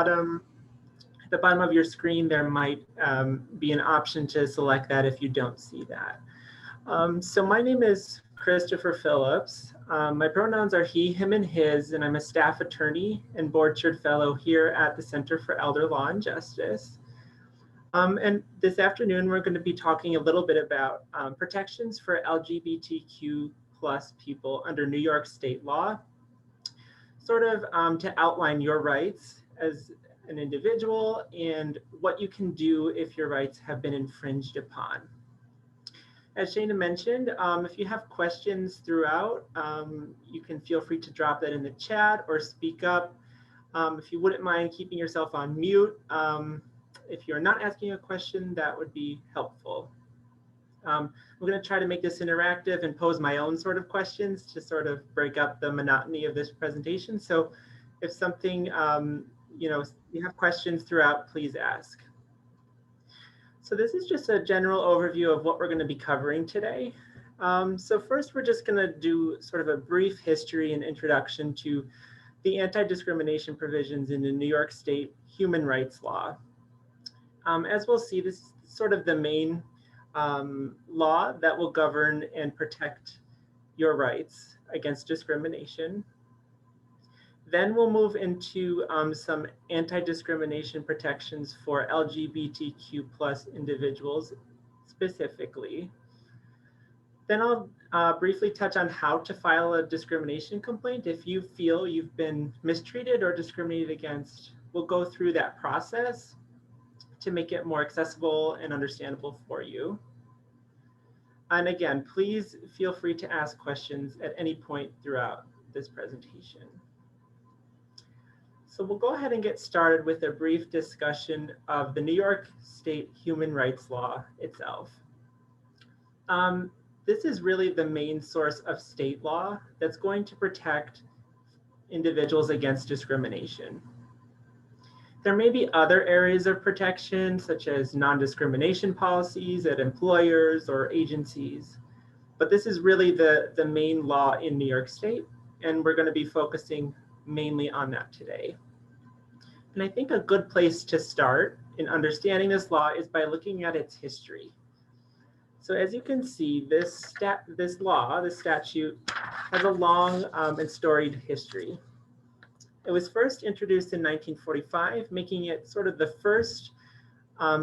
bottom, at the bottom of your screen, there might be an option to select that if you don't see that. So my name is Christopher Phillips. My pronouns are he, him, and his, and I'm a staff attorney and board-chair fellow here at the Center for Elder Law and Justice. And this afternoon, we're going to be talking a little bit about protections for LGBTQ plus people under New York state law, sort of to outline your rights as an individual and what you can do if your rights have been infringed upon. As Shana mentioned, if you have questions throughout, you can feel free to drop that in the chat or speak up. If you wouldn't mind keeping yourself on mute, if you're not asking a question, that would be helpful. I'm going to try to make this interactive and pose my own sort of questions to sort of break up the monotony of this presentation. So if something, you have questions throughout, please ask. So this is just a general overview of what we're going to be covering today. So first, we're just going to do sort of a brief history and introduction to the anti-discrimination provisions in the New York State human rights law. As we'll see, this is sort of the main law that will govern and protect your rights against discrimination. Then we'll move into some anti-discrimination protections for LGBTQ plus individuals specifically. Then I'll briefly touch on how to file a discrimination complaint if you feel you've been mistreated or discriminated against. We'll go through that process to make it more accessible and understandable for you. And again, please feel free to ask questions at any point throughout this presentation. So we'll go ahead and get started with a brief discussion of the New York State human rights law itself. This is really the main source of state law that's going to protect individuals against discrimination. There may be other areas of protection, such as non-discrimination policies at employers or agencies, but this is really the main law in New York State, and we're going to be focusing mainly on that today. And I think a good place to start in understanding this law is by looking at its history. So as you can see, this statute, has a long and storied history. It was first introduced in 1945, making it sort of the first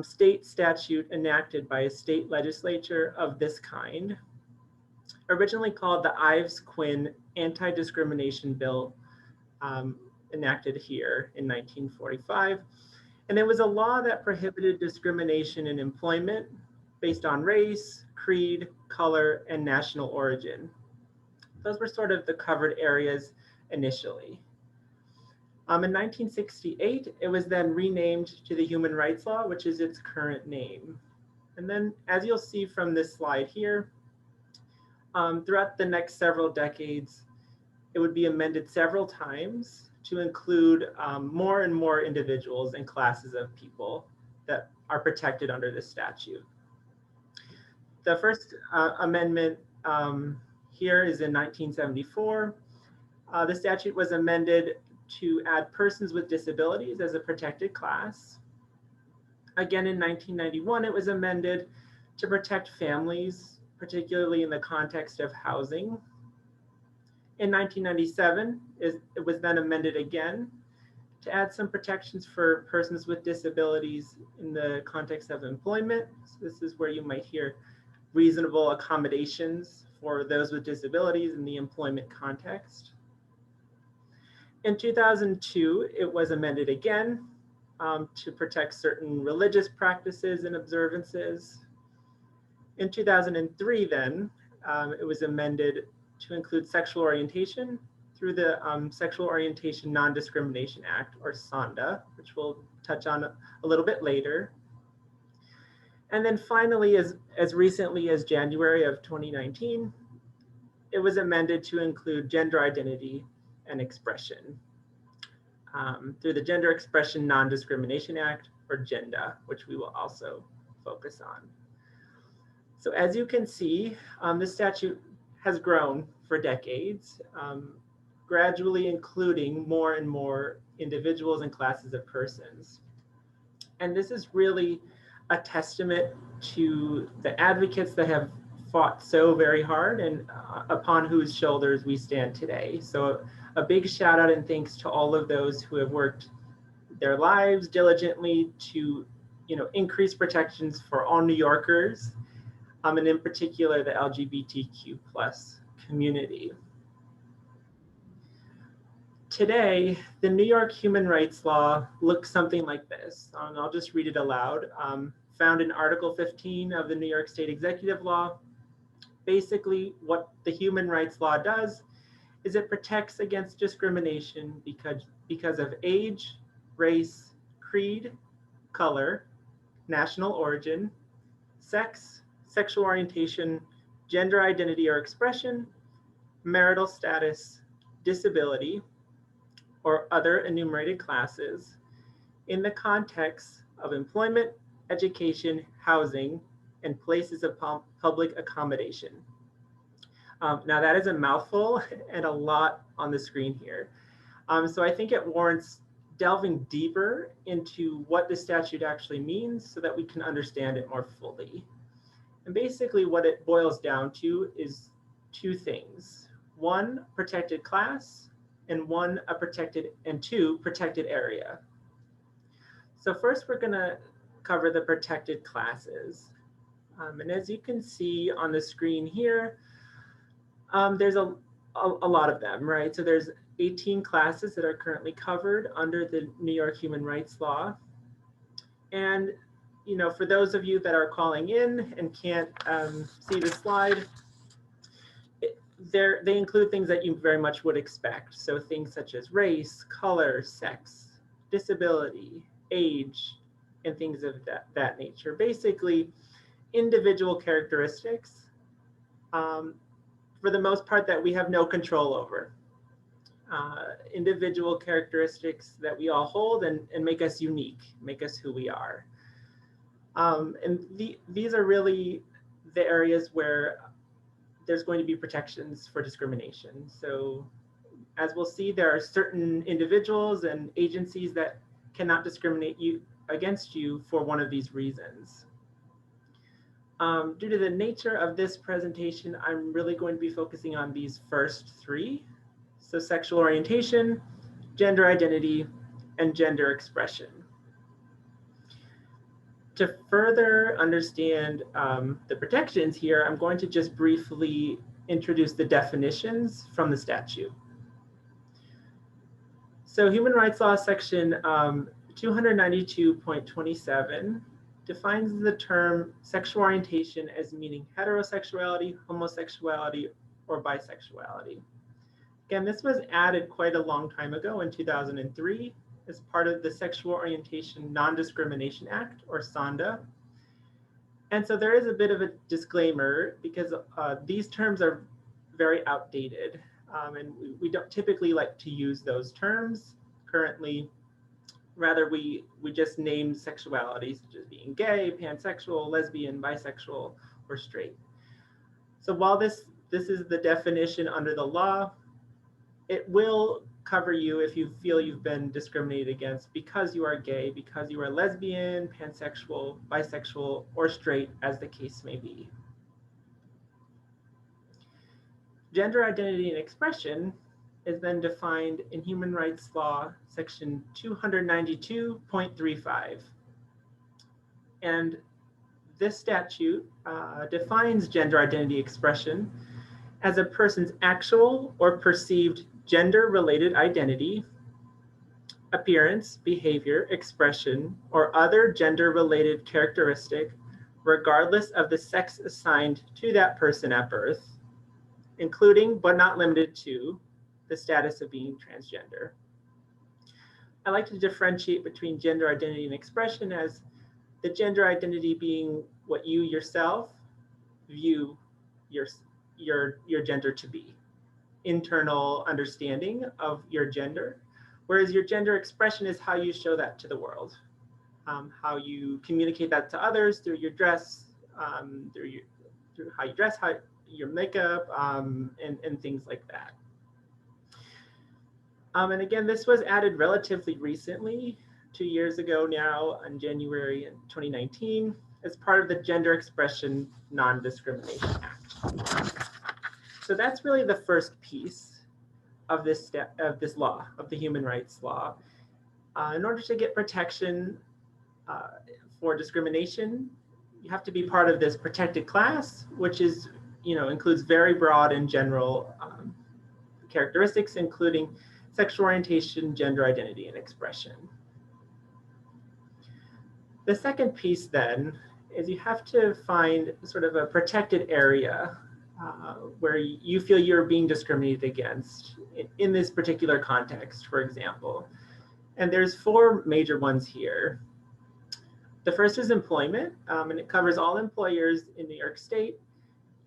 state statute enacted by a state legislature of this kind, originally called the Ives-Quinn Anti-Discrimination Bill, enacted here in 1945. And it was a law that prohibited discrimination in employment based on race, creed, color, and national origin. Those were sort of the covered areas initially. In 1968, it was then renamed to the Human Rights Law, which is its current name. And then, as you'll see from this slide here, throughout the next several decades, it would be amended several times to include more and more individuals and classes of people that are protected under this statute. The first amendment here is in 1974. The statute was amended to add persons with disabilities as a protected class. Again, in 1991, it was amended to protect families, particularly in the context of housing. In 1997, it was then amended again to add some protections for persons with disabilities in the context of employment. So this is where you might hear reasonable accommodations for those with disabilities in the employment context. In 2002, it was amended again to protect certain religious practices and observances. In 2003, then, it was amended to include sexual orientation through the Sexual Orientation Non-Discrimination Act, or SONDA, which we'll touch on a little bit later. And then finally, as recently as January of 2019, it was amended to include gender identity and expression through the Gender Expression Non-Discrimination Act, or GENDA, which we will also focus on. So as you can see, this statute has grown for decades, gradually including more and more individuals and classes of persons. And this is really a testament to the advocates that have fought so very hard and upon whose shoulders we stand today. So a big shout out and thanks to all of those who have worked their lives diligently to, increase protections for all New Yorkers, and in particular the LGBTQ plus community. Today, the New York human rights law looks something like this, and I'll just read it aloud. Found in Article 15 of the New York State Executive Law. Basically, what the human rights law does is it protects against discrimination because of age, race, creed, color, national origin, sex, sexual orientation, gender identity or expression, marital status, disability, or other enumerated classes in the context of employment, education, housing, and places of public accommodation. Now that is a mouthful and a lot on the screen here. So I think it warrants delving deeper into what the statute actually means so that we can understand it more fully. And basically what it boils down to is two things. One, protected class, and two, protected area. So first we're gonna cover the protected classes. And as you can see on the screen here, there's a lot of them, right? So there's 18 classes that are currently covered under the New York Human Rights Law. And, for those of you that are calling in and can't see the slide, they include things that you very much would expect. So things such as race, color, sex, disability, age, and things of that nature. Basically, individual characteristics, for the most part, that we have no control over. Individual characteristics that we all hold and make us unique, make us who we are. And these are really the areas where there's going to be protections for discrimination. So as we'll see, there are certain individuals and agencies that cannot discriminate against you for one of these reasons. Due to the nature of this presentation, I'm really going to be focusing on these first three. So sexual orientation, gender identity, and gender expression. To further understand the protections here, I'm going to just briefly introduce the definitions from the statute. So Human Rights Law section 292.27 defines the term sexual orientation as meaning heterosexuality, homosexuality, or bisexuality. Again, this was added quite a long time ago in 2003 as part of the Sexual Orientation Non-Discrimination Act, or SONDA. And so there is a bit of a disclaimer because these terms are very outdated, and we don't typically like to use those terms currently. Rather, we just name sexuality, such as being gay, pansexual, lesbian, bisexual, or straight. So while this is the definition under the law, it will cover you if you feel you've been discriminated against because you are gay, because you are lesbian, pansexual, bisexual, or straight, as the case may be. Gender identity and expression is then defined in Human Rights Law, section 292.35. And this statute defines gender identity expression as a person's actual or perceived gender-related identity, appearance, behavior, expression, or other gender-related characteristic, regardless of the sex assigned to that person at birth, including but not limited to the status of being transgender. I like to differentiate between gender identity and expression as the gender identity being what you yourself view your gender to be, internal understanding of your gender, whereas your gender expression is how you show that to the world, how you communicate that to others through your dress, through how you dress, your makeup, and things like that. And again, this was added relatively recently, 2 years ago now, in January in 2019, as part of the Gender Expression Non-Discrimination Act. So that's really the first piece of this law, of the human rights law. In order to get protection for discrimination, you have to be part of this protected class, which is, includes very broad and general characteristics, including sexual orientation, gender identity, and expression. The second piece then is you have to find sort of a protected area where you feel you're being discriminated against in this particular context, for example. And there's 4 major ones here. The first is employment, and it covers all employers in New York State.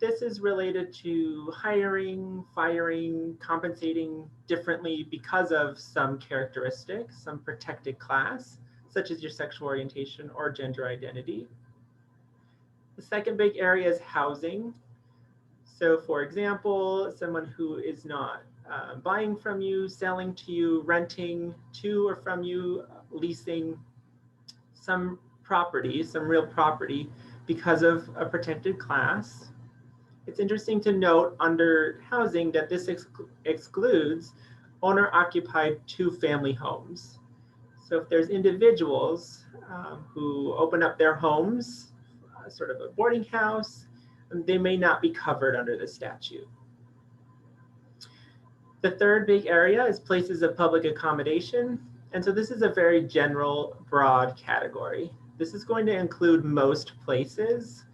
This is related to hiring, firing, compensating differently because of some characteristics, some protected class, such as your sexual orientation or gender identity. The second big area is housing. So for example, someone who is not buying from you, selling to you, renting to or from you, leasing some property, some real property because of a protected class. It's interesting to note under housing that this excludes owner-occupied 2-family homes. So if there's individuals who open up their homes, sort of a boarding house, they may not be covered under the statute. The third big area is places of public accommodation. And so this is a very general, broad category. This is going to include most places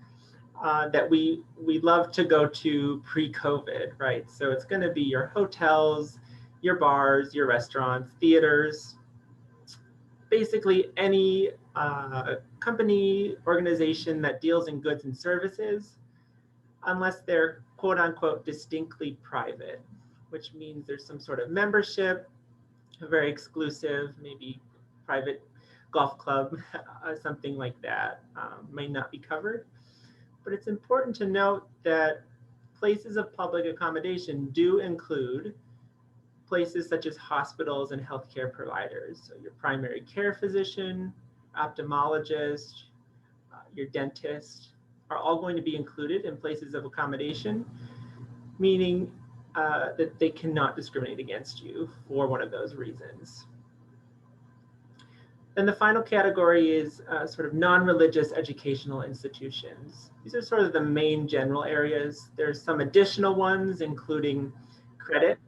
that we love to go to pre-COVID, right? So it's going to be your hotels, your bars, your restaurants, theaters, basically any company, organization that deals in goods and services, unless they're quote unquote distinctly private, which means there's some sort of membership, very exclusive, maybe private golf club, something like that may not be covered. But it's important to note that places of public accommodation do include places such as hospitals and healthcare providers. So your primary care physician, ophthalmologist, your dentist are all going to be included in places of accommodation, meaning that they cannot discriminate against you for one of those reasons. Then the final category is sort of non-religious educational institutions. These are sort of the main general areas. There's some additional ones, including credit.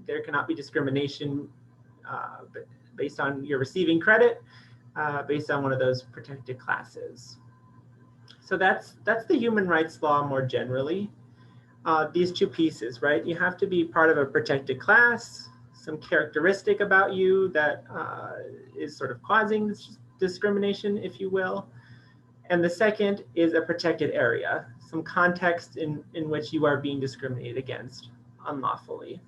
There cannot be discrimination based on your receiving credit, based on one of those protected classes. So that's the human rights law more generally. These 2 pieces, right? You have to be part of a protected class, some characteristic about you that is sort of causing discrimination, if you will. And the second is a protected area, some context in which you are being discriminated against unlawfully.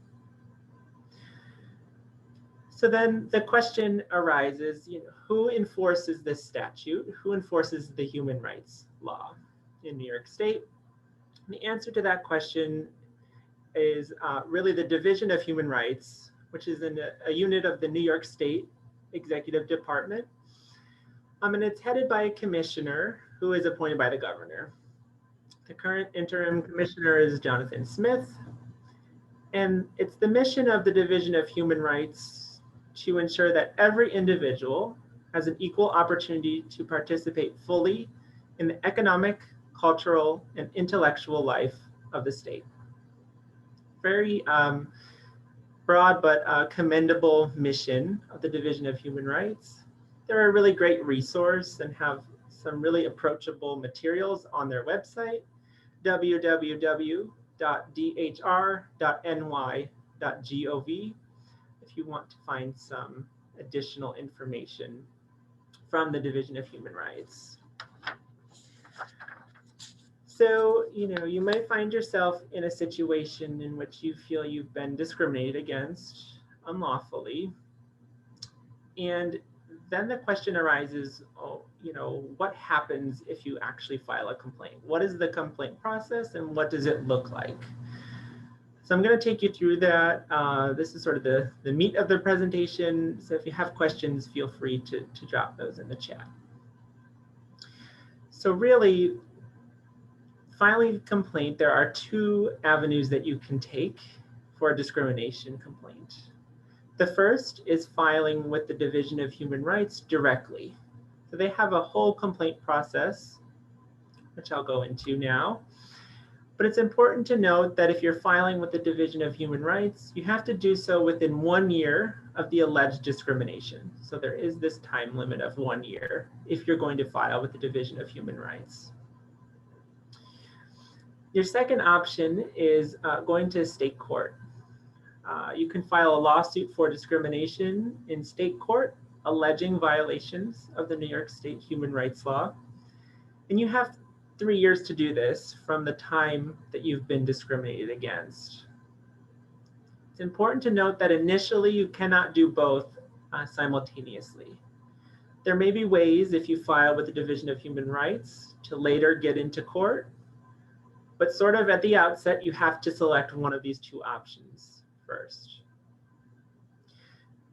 So then the question arises, who enforces this statute? Who enforces the human rights law in New York State? And the answer to that question is really the Division of Human Rights, which is a unit of the New York State Executive Department. And it's headed by a commissioner who is appointed by the governor. The current interim commissioner is Jonathan Smith. And it's the mission of the Division of Human Rights to ensure that every individual has an equal opportunity to participate fully in the economic, cultural, and intellectual life of the state. Very broad but commendable mission of the Division of Human Rights. They're a really great resource and have some really approachable materials on their website, www.dhr.ny.gov, if you want to find some additional information from the Division of Human Rights. So, you might find yourself in a situation in which you feel you've been discriminated against unlawfully. And then the question arises, what happens if you actually file a complaint? What is the complaint process and what does it look like? So I'm going to take you through that. This is sort of the meat of the presentation. So if you have questions, feel free to drop those in the chat. So really, filing a complaint, there are two avenues that you can take for a discrimination complaint. The first is filing with the Division of Human Rights directly. So they have a whole complaint process, which I'll go into now. But it's important to note that if you're filing with the Division of Human Rights, you have to do so within 1 year of the alleged discrimination. So there is this time limit of 1 year if you're going to file with the Division of Human Rights. Your second option is going to state court. You can file a lawsuit for discrimination in state court alleging violations of the New York State human rights law. And you have 3 years to do this from the time that you've been discriminated against. It's important to note that initially you cannot do both simultaneously. There may be ways if you file with the Division of Human Rights to later get into court, but sort of at the outset, you have to select one of these two options first.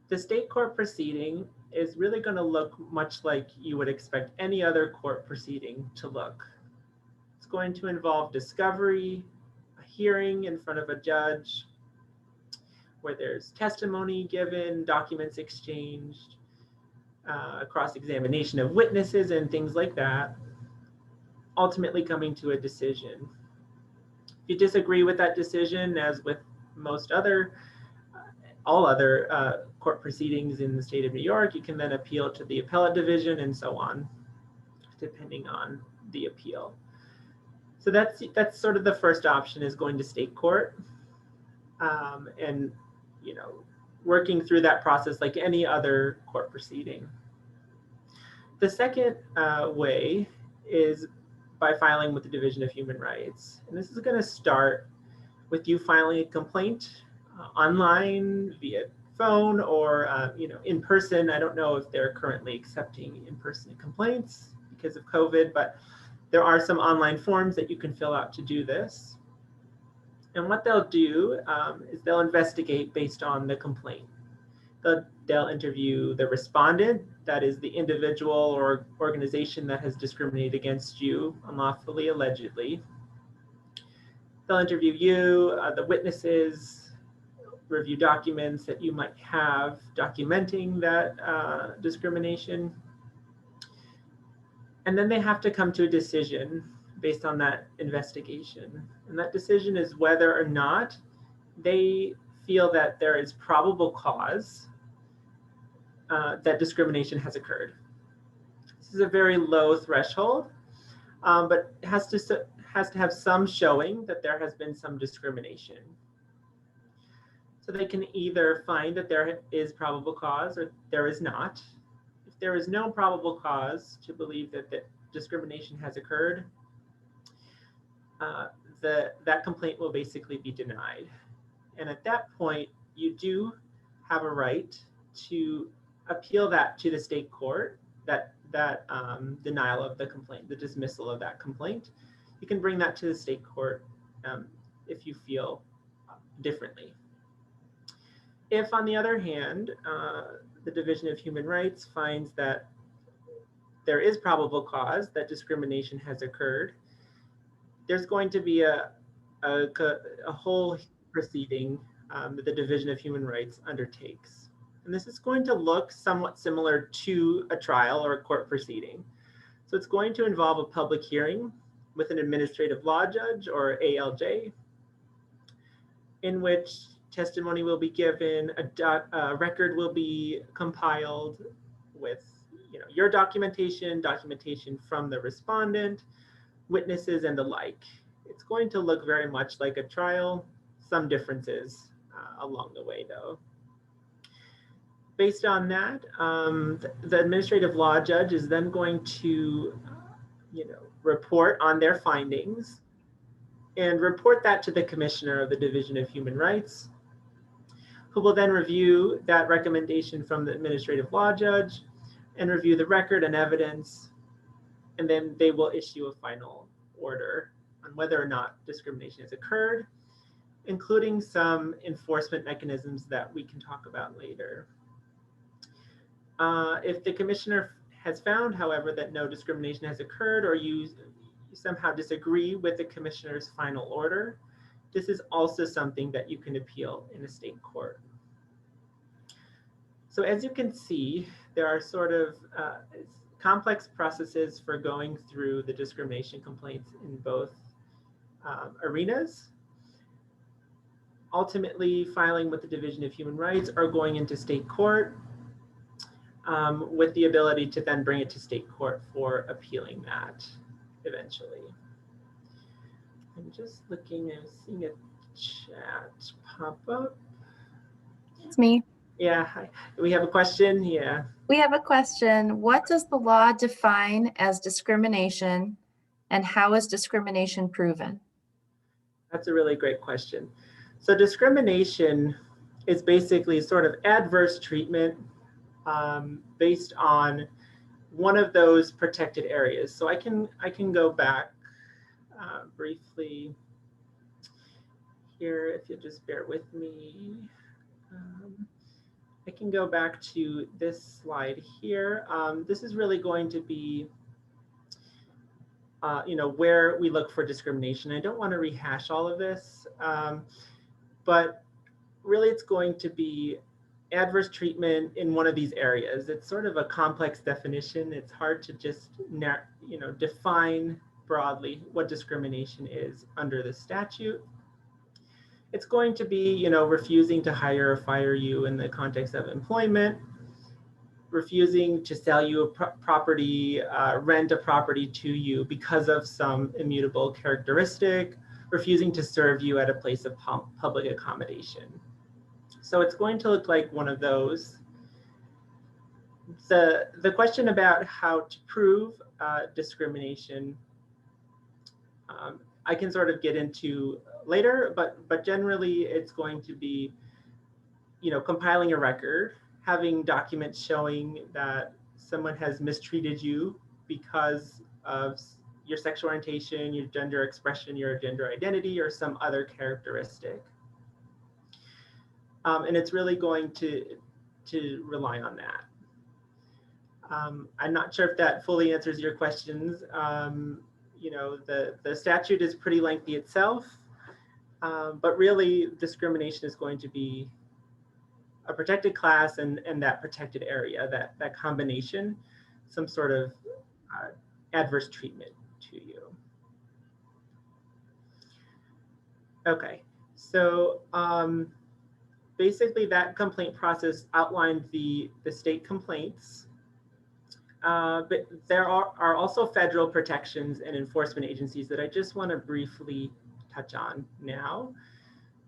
The state court proceeding is really going to look much like you would expect any other court proceeding to look. It's going to involve discovery, a hearing in front of a judge, where there's testimony given, documents exchanged, cross-examination of witnesses and things like that, ultimately coming to a decision. If you disagree with that decision, as with most other, all other court proceedings in the state of New York, you can then appeal to the appellate division and so on, depending on the appeal. So that's sort of the first option, is going to state court, and working through that process like any other court proceeding. The second way is by filing with the Division of Human Rights. And this is going to start with you filing a complaint online, via phone, or in person. I don't know if they're currently accepting in-person complaints because of COVID, but there are some online forms that you can fill out to do this. And what they'll do is they'll investigate based on the complaint. They'll interview the respondent, that is the individual or organization that has discriminated against you unlawfully, allegedly. They'll interview you, the witnesses, review documents that you might have documenting that discrimination. And then they have to come to a decision based on that investigation. And that decision is whether or not they feel that there is probable cause that discrimination has occurred. This is a very low threshold, but it has to have some showing that there has been some discrimination. So they can either find that there is probable cause or there is not. If there is no probable cause to believe that discrimination has occurred, that complaint will basically be denied. And at that point, you do have a right to appeal that to the state court, that denial of the complaint, the dismissal of that complaint. You can bring that to the state court if you feel differently. If, on the other hand, the Division of Human Rights finds that there is probable cause that discrimination has occurred, there's going to be a whole proceeding that the Division of Human Rights undertakes. And this is going to look somewhat similar to a trial or a court proceeding. So it's going to involve a public hearing with an administrative law judge or ALJ, in which testimony will be given, a record will be compiled with your documentation from the respondent, witnesses, and the like. It's going to look very much like a trial, some differences along the way though. Based on that, the administrative law judge is then going to report on their findings and report that to the commissioner of the Division of Human Rights, who will then review that recommendation from the administrative law judge and review the record and evidence, and then they will issue a final order on whether or not discrimination has occurred. including some enforcement mechanisms that we can talk about later. If the commissioner has found, however, that no discrimination has occurred, or you somehow disagree with the commissioner's final order, this is also something that you can appeal in a state court. So as you can see, there are sort of complex processes for going through the discrimination complaints in both arenas. Ultimately, filing with the Division of Human Rights or going into state court with the ability to then bring it to state court for appealing that eventually. I'm just looking, I'm seeing a chat pop up. It's me. Yeah, hi. We have a question, yeah. We have a question. What does the law define as discrimination, and how is discrimination proven? That's a really great question. So discrimination is basically sort of adverse treatment based on one of those protected areas. So I can go back briefly here, if you'll just bear with me. I can go back to this slide here. This is really going to be where we look for discrimination. I don't want to rehash all of this, but really it's going to be adverse treatment in one of these areas. It's sort of a complex definition. It's hard to just define broadly what discrimination is under the statute. It's going to be, refusing to hire or fire you in the context of employment, refusing to sell you a property, rent a property to you because of some immutable characteristic, refusing to serve you at a place of public accommodation. So it's going to look like one of those. The question about how to prove discrimination, I can sort of get into later, but generally it's going to be, compiling a record, having documents showing that someone has mistreated you because of your sexual orientation, your gender expression, your gender identity, or some other characteristic. And it's really going to rely on that. I'm not sure if that fully answers your questions. The statute is pretty lengthy itself, but really discrimination is going to be a protected class and that protected area, that combination, some sort of adverse treatment to you. Okay, so basically that complaint process outlined the state complaints. But there are also federal protections and enforcement agencies that I just want to briefly touch on now.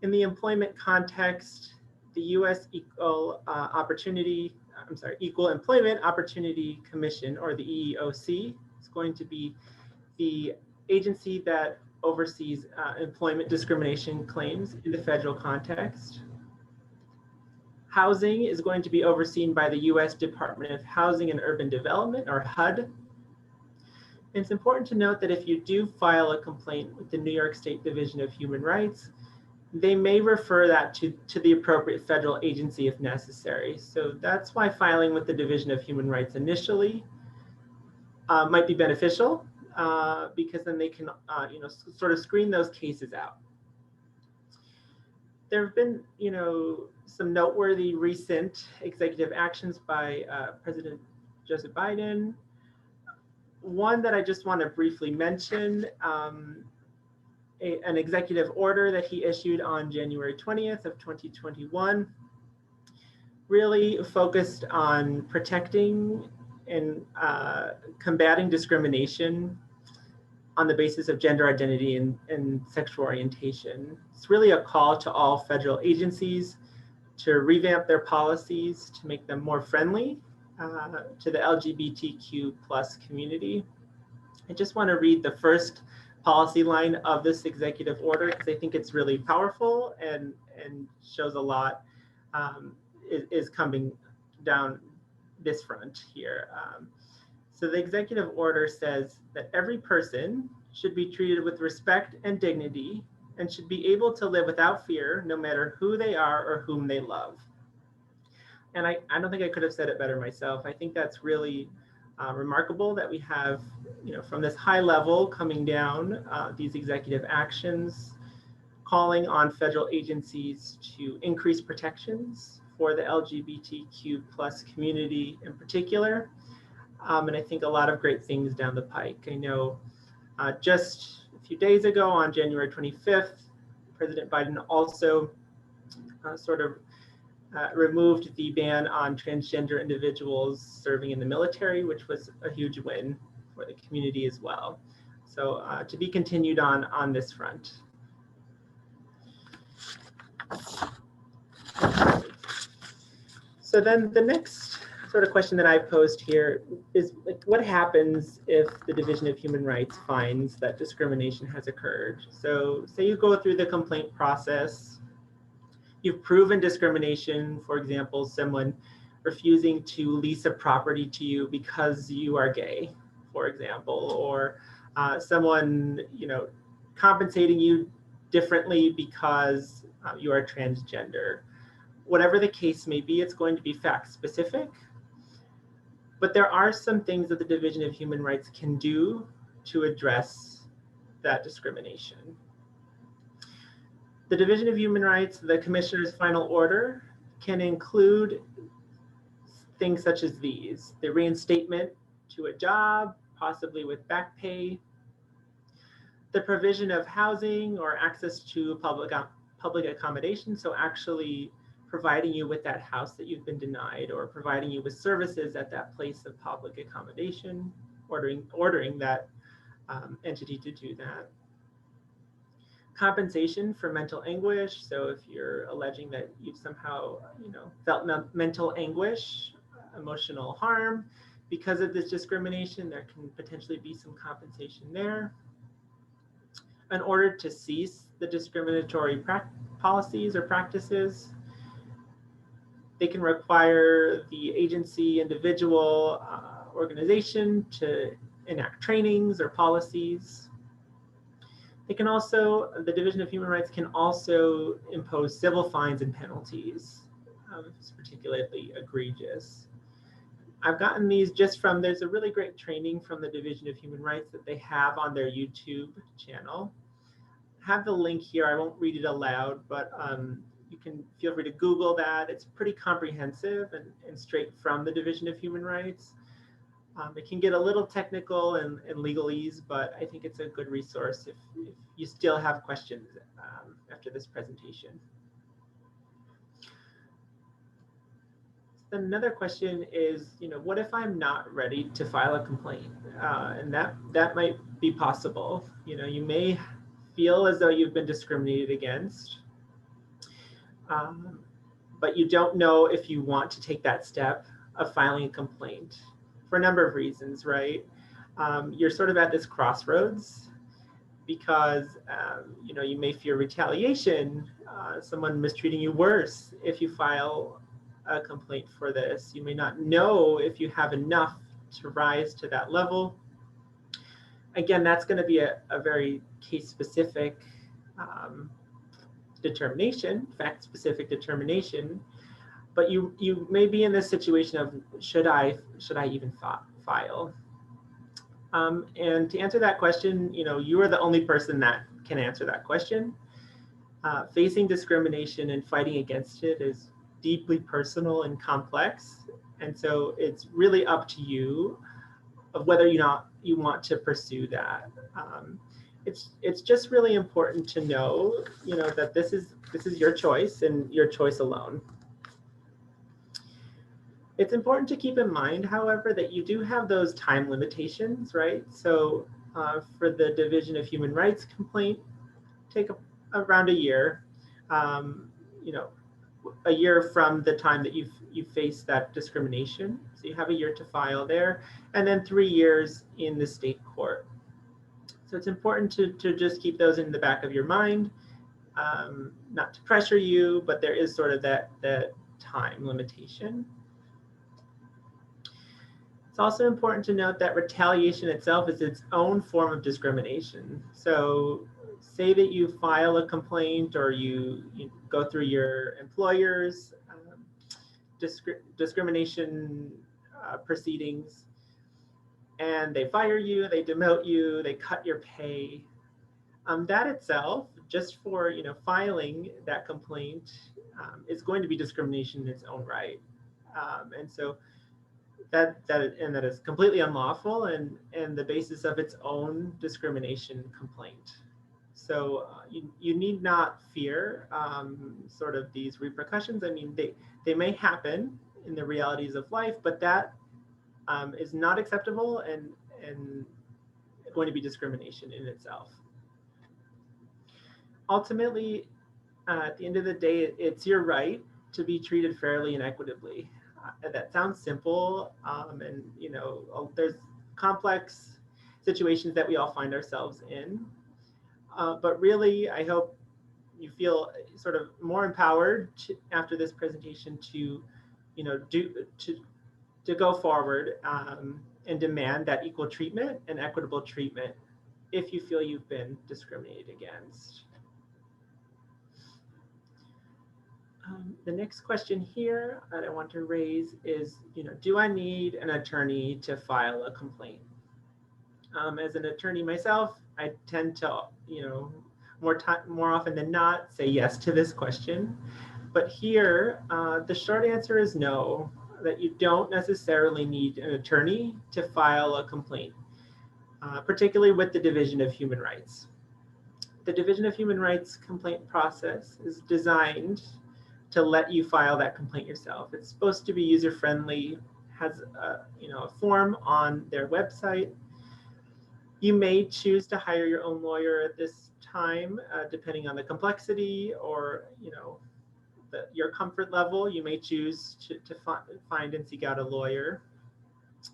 In the employment context, the U.S. Equal Employment Opportunity Commission, or the EEOC, is going to be the agency that oversees employment discrimination claims in the federal context. Housing is going to be overseen by the U.S. Department of Housing and Urban Development, or HUD. And it's important to note that if you do file a complaint with the New York State Division of Human Rights, they may refer that to the appropriate federal agency if necessary. So that's why filing with the Division of Human Rights initially might be beneficial, because then they can sort of screen those cases out. There have been some noteworthy recent executive actions by President Joseph Biden. One that I just want to briefly mention, an executive order that he issued on January 20th of 2021, really focused on protecting and combating discrimination on the basis of gender identity and sexual orientation. It's really a call to all federal agencies to revamp their policies to make them more friendly to the LGBTQ+ community. I just want to read the first policy line of this executive order because I think it's really powerful and shows a lot is coming down this front here. So the executive order says that every person should be treated with respect and dignity and should be able to live without fear, no matter who they are or whom they love. And I don't think I could have said it better myself. I think that's really remarkable that we have, from this high level coming down, these executive actions calling on federal agencies to increase protections for the LGBTQ plus community in particular. And I think a lot of great things down the pike. I know just a few days ago on January 25th, President Biden also removed the ban on transgender individuals serving in the military, which was a huge win for the community as well. So to be continued on this front. So then the next sort of question that I posed here is, like, what happens if the Division of Human Rights finds that discrimination has occurred? So say you go through the complaint process, you've proven discrimination, for example, someone refusing to lease a property to you because you are gay, for example, or someone, compensating you differently because you are transgender. Whatever the case may be, it's going to be fact specific. But there are some things that the Division of Human Rights can do to address that discrimination. The Division of Human Rights, the Commissioner's final order, can include things such as these: the reinstatement to a job, possibly with back pay, the provision of housing or access to public accommodation, so actually providing you with that house that you've been denied, or providing you with services at that place of public accommodation, ordering that entity to do that. Compensation for mental anguish. So if you're alleging that you've somehow, felt mental anguish, emotional harm because of this discrimination, there can potentially be some compensation there. In order to cease the discriminatory policies or practices, they can require the agency, individual, organization to enact trainings or policies. They can also, the Division of Human Rights can also impose civil fines and penalties if it's particularly egregious. I've gotten these just from, there's a really great training from the Division of Human Rights that they have on their YouTube channel. I have the link here, I won't read it aloud, but you can feel free to Google that. It's pretty comprehensive and straight from the Division of Human Rights. It can get a little technical and legalese, but I think it's a good resource if you still have questions after this presentation. Then another question is, what if I'm not ready to file a complaint? And that might be possible. You may feel as though you've been discriminated against, but you don't know if you want to take that step of filing a complaint for a number of reasons, right? You're sort of at this crossroads because you may fear retaliation, someone mistreating you worse if you file a complaint for this. You may not know if you have enough to rise to that level. Again, that's going to be a very case-specific determination, fact-specific determination. But you may be in this situation of, should I even file? And to answer that question, you are the only person that can answer that question. Facing discrimination and fighting against it is deeply personal and complex. And so it's really up to you of whether you want to pursue that. It's just really important to know, that this is your choice and your choice alone. It's important to keep in mind, however, that you do have those time limitations, right? So for the Division of Human Rights complaint, take around a year, a year from the time that you've faced that discrimination. So you have a year to file there, and then 3 years in the state court. So it's important to just keep those in the back of your mind, not to pressure you, but there is sort of that time limitation. It's also important to note that retaliation itself is its own form of discrimination. So say that you file a complaint or you go through your employer's discrimination proceedings, and they fire you, they demote you, they cut your pay. That itself, just for filing that complaint, is going to be discrimination in its own right, and so that is completely unlawful and the basis of its own discrimination complaint. So you need not fear sort of these repercussions. I mean, they may happen in the realities of life, but that is not acceptable and going to be discrimination in itself. Ultimately, at the end of the day, it's your right to be treated fairly and equitably. That sounds simple, and there's complex situations that we all find ourselves in. But really, I hope you feel sort of more empowered after this presentation to, to go forward and demand that equal treatment and equitable treatment if you feel you've been discriminated against. The next question here that I want to raise is, do I need an attorney to file a complaint? As an attorney myself, I tend to, more often than not, say yes to this question. But here, the short answer is no, that you don't necessarily need an attorney to file a complaint, particularly with the Division of Human Rights. The Division of Human Rights complaint process is designed to let you file that complaint yourself. It's supposed to be user-friendly, has a form on their website. You may choose to hire your own lawyer at this time, depending on the complexity or your comfort level. You may choose to find and seek out a lawyer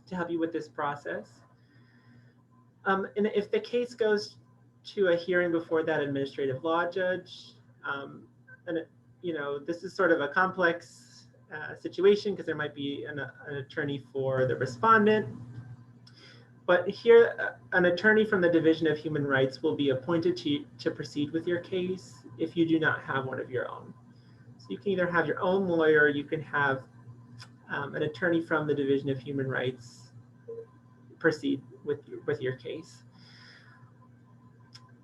to help you with this process. And if the case goes to a hearing before that administrative law judge, this is sort of a complex situation because there might be an attorney for the respondent. But here, an attorney from the Division of Human Rights will be appointed to proceed with your case if you do not have one of your own. So you can either have your own lawyer, or you can have an attorney from the Division of Human Rights proceed with your case.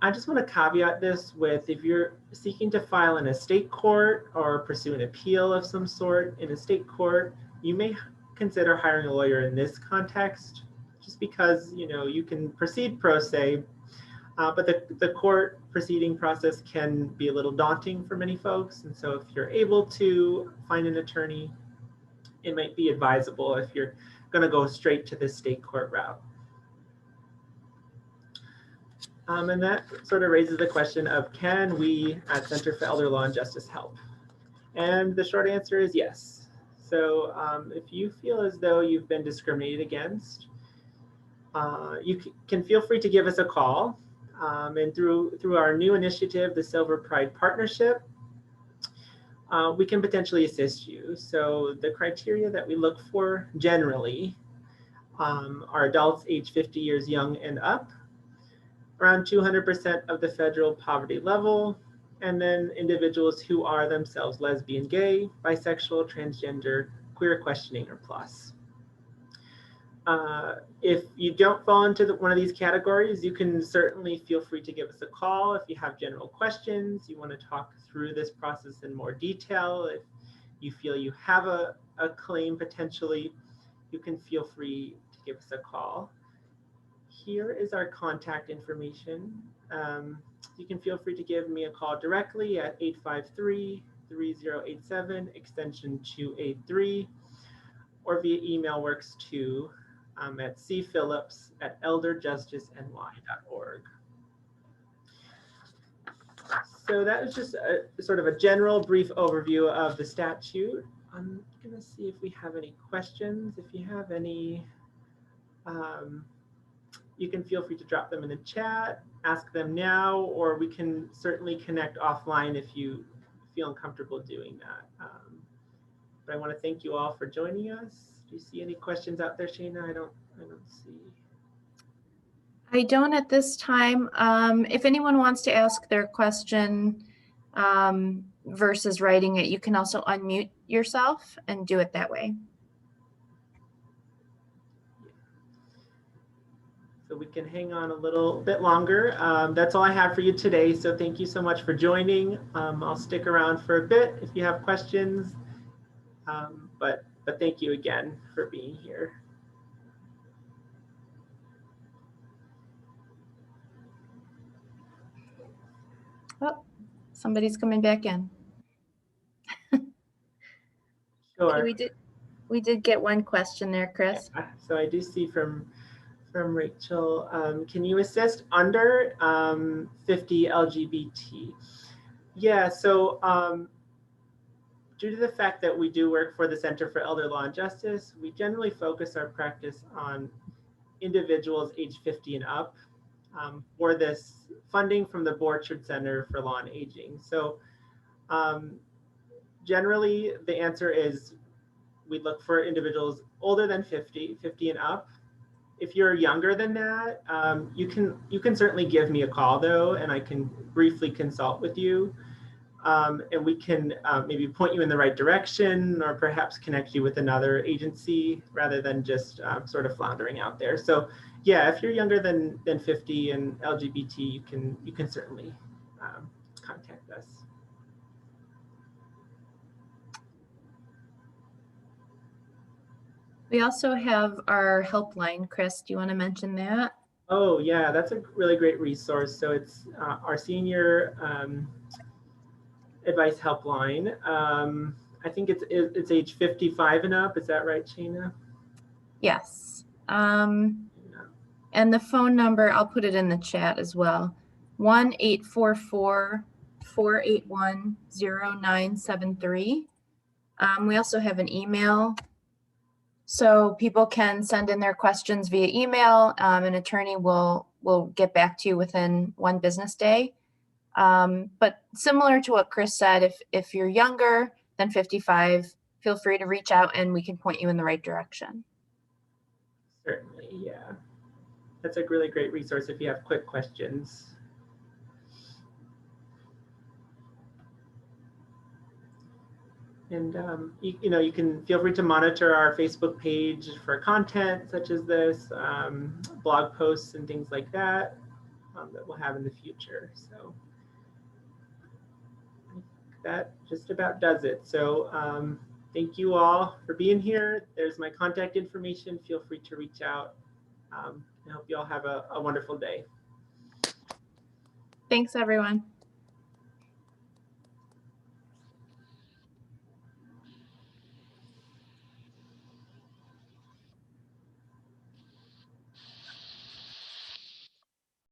I just want to caveat this with, if you're seeking to file in a state court or pursue an appeal of some sort in a state court, you may consider hiring a lawyer in this context, just because you can proceed pro se, but the court proceeding process can be a little daunting for many folks. And so if you're able to find an attorney, it might be advisable if you're going to go straight to the state court route. And that sort of raises the question of, can we at Center for Elder Law and Justice help? And the short answer is yes. So if you feel as though you've been discriminated against, you can feel free to give us a call. And through our new initiative, the Silver Pride Partnership, we can potentially assist you. So the criteria that we look for generally are adults age 50 years young and up, around 200% of the federal poverty level, and then individuals who are themselves lesbian, gay, bisexual, transgender, queer questioning, or plus. If you don't fall into one of these categories, you can certainly feel free to give us a call if you have general questions, you want to talk through this process in more detail. If you feel you have a claim potentially, you can feel free to give us a call. Here is our contact information. You can feel free to give me a call directly at 853-3087, extension 283, or via email works too, at cphillips@elderjusticeny.org. So that is just sort of a general brief overview of the statute. I'm going to see if we have any questions. If you have any, you can feel free to drop them in the chat, ask them now, or we can certainly connect offline if you feel uncomfortable doing that. But I want to thank you all for joining us. Do you see any questions out there, Shayna? I don't see. I don't at this time. If anyone wants to ask their question versus writing it, you can also unmute yourself and do it that way. So we can hang on a little bit longer. That's all I have for you today. So thank you so much for joining. I'll stick around for a bit if you have questions. But thank you again for being here. Oh, somebody's coming back in. Sure. Okay, we did get one question there, Chris. Yeah, so I do see from Rachel, can you assist under 50 LGBT? Yeah, so due to the fact that we do work for the Center for Elder Law and Justice, we generally focus our practice on individuals age 50 and up for this funding from the Borchard Center for Law and Aging. So generally the answer is we look for individuals older than 50 and up. If you're younger than that, you can certainly give me a call though, and I can briefly consult with you. And we can maybe point you in the right direction or perhaps connect you with another agency rather than just sort of floundering out there. So yeah, if you're younger than 50 and LGBT, you can certainly contact us. We also have our helpline. Chris, do you want to mention that? Oh yeah, that's a really great resource. So it's our senior advice helpline. I think it's age 55 and up. Is that right, Shayna? Yes. And the phone number, I'll put it in the chat as well. 1-844-481-0973. We also have an email. So people can send in their questions via email. An attorney will get back to you within 1 business day. But similar to what Chris said, if you're younger than 55, feel free to reach out and we can point you in the right direction. Certainly, yeah. That's a really great resource if you have quick questions. And you can feel free to monitor our Facebook page for content such as this, blog posts and things like that that we'll have in the future. So that just about does it. So thank you all for being here. There's my contact information. Feel free to reach out. I hope you all have a wonderful day. Thanks, everyone.